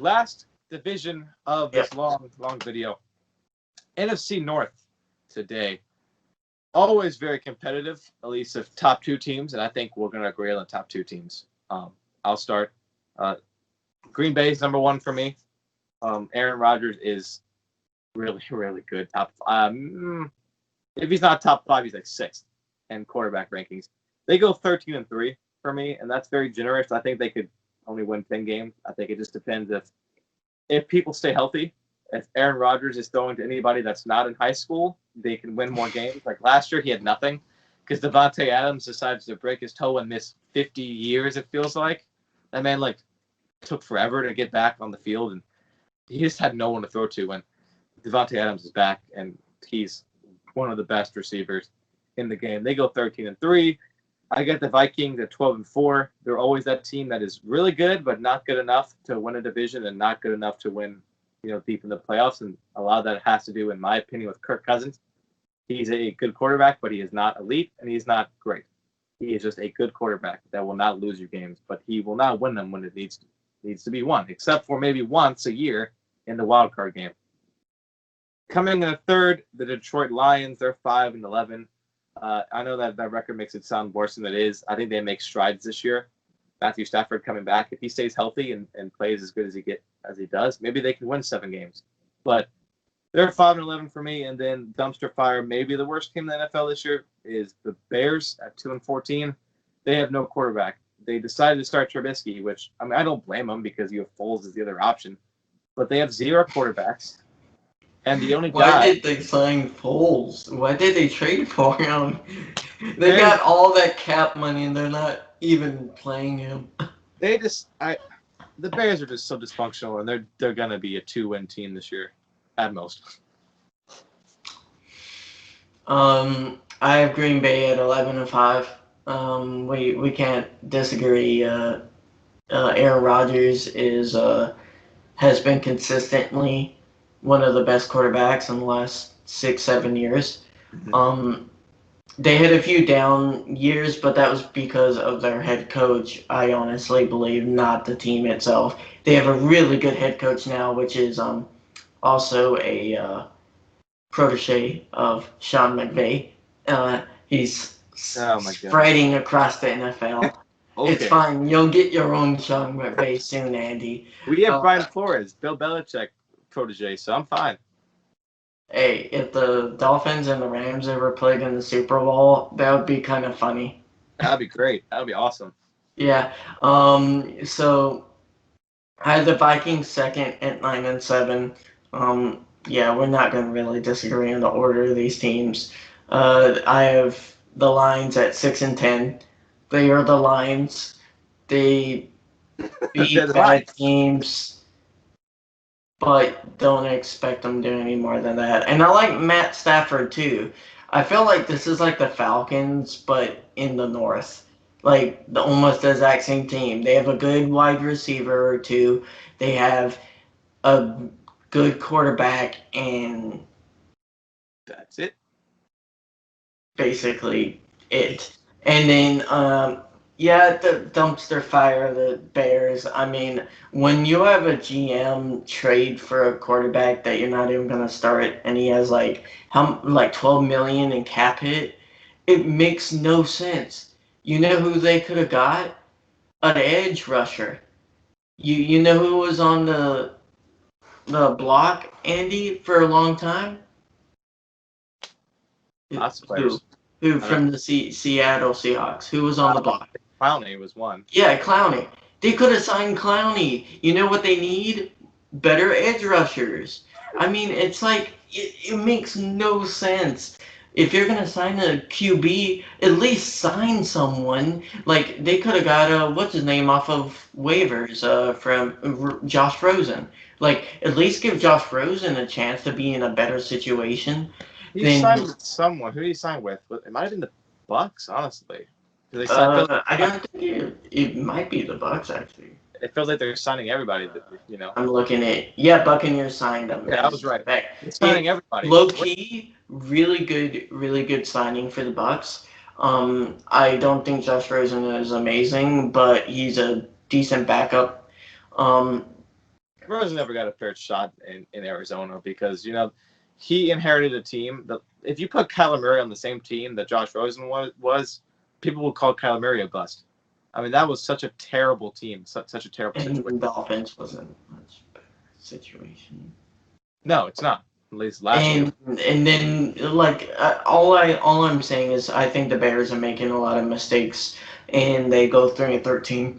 last division of this Yep. long video. NFC North today. Always very competitive, at least of top two teams, and I think we're going to agree on the top two teams. I'll start. Green Bay is number one for me. Aaron Rodgers is really, really good. If he's not top 5, he's like 6th in quarterback rankings. They go 13-3 for me, and that's very generous. I think they could only win 10 games. I think it just depends if people stay healthy. If Aaron Rodgers is throwing to anybody that's not in high school, they can win more games. Like last year, he had nothing because Devontae Adams decides to break his toe and miss 50 years, it feels like. That man, took forever to get back on the field, and he just had no one to throw to when Devontae Adams is back, and he's one of the best receivers in the game. They go 13-3. I got the Vikings at 12-4. They're always that team that is really good, but not good enough to win a division and not good enough to win, deep in the playoffs. And a lot of that has to do, in my opinion, with Kirk Cousins. He's a good quarterback, but he is not elite, and he's not great. He is just a good quarterback that will not lose you games, but he will not win them when it needs to be won, except for maybe once a year in the wild card game. Coming in third, the Detroit Lions. They're 5-11. I know that record makes it sound worse than it is. I think they make strides this year. Matthew Stafford coming back, if he stays healthy and plays as good as he does, maybe they can win 7 games. But they're 5-11 for me. And then dumpster fire, maybe the worst team in the NFL this year is the Bears at 2-14. They have no quarterback. They decided to start Trubisky, which I don't blame them because you have Foles as the other option. But they have 0 quarterbacks. And the only guy... Why did they sign Foles? Why did they trade for him? They got all that cap money and they're not even playing him. The Bears are just so dysfunctional, and they're gonna be a 2-win team this year, at most. I have Green Bay at 11-5. We can't disagree. Aaron Rodgers has been consistently one of the best quarterbacks in the last 6-7 years. They had a few down years, but that was because of their head coach, I honestly believe, not the team itself. They have a really good head coach now, which is also a protege of Sean McVay. He's spreading across the NFL. Okay. It's fine. You'll get your own Sean McVay soon, Andy. We have Brian Flores, Bill Belichick protege, so I'm fine. Hey, if the Dolphins and the Rams ever played in the Super Bowl, that would be kind of funny. That'd be great. That'd be awesome. Yeah. So I had the Vikings second at 9-7. Yeah, we're not going to really disagree on the order of these teams. I have the Lions at 6-10. They are the Lions. They beat bad teams, but don't expect them to do any more than that. And I like Matt Stafford too. I feel like this is like the Falcons, but in the North. Like almost the exact same team. They have a good wide receiver or two. They have a good quarterback, and that's it. Basically it. And then, the dumpster fire, the Bears. I mean, when you have a GM trade for a quarterback that you're not even going to start, and he has like $12 million in cap hit, it makes no sense. You know who they could have got? An edge rusher. You know who was on the block, Andy, for a long time? Lots of players. Who from the Seattle Seahawks? Who was on the block? Clowney was one. Yeah, Clowney. They could have signed Clowney. You know what they need? Better edge rushers. I mean, it's like, it makes no sense. If you're going to sign a QB, at least sign someone. Like, they could have got, what's his name, off of waivers from Josh Rosen. Like, at least give Josh Rosen a chance to be in a better situation. He signed with someone. Who did he sign with? It might have been the Bucks, honestly. I don't think it might be the Bucks, actually. It feels like they're signing everybody, I'm looking at... Buccaneers signed them. Yeah, I was right. They're signing everybody. Low-key, really good signing for the Bucks. I don't think Josh Rosen is amazing, but he's a decent backup. Rosen never got a fair shot in Arizona because, he inherited a team that if you put Kyler Murray on the same team that Josh Rosen was people would call Kyler Murray a bust. I mean, that was such a terrible team, such a terrible situation. And the offense wasn't much better situation. No, it's not. At least last year. And then all I'm saying is I think the Bears are making a lot of mistakes, and they go 3-13.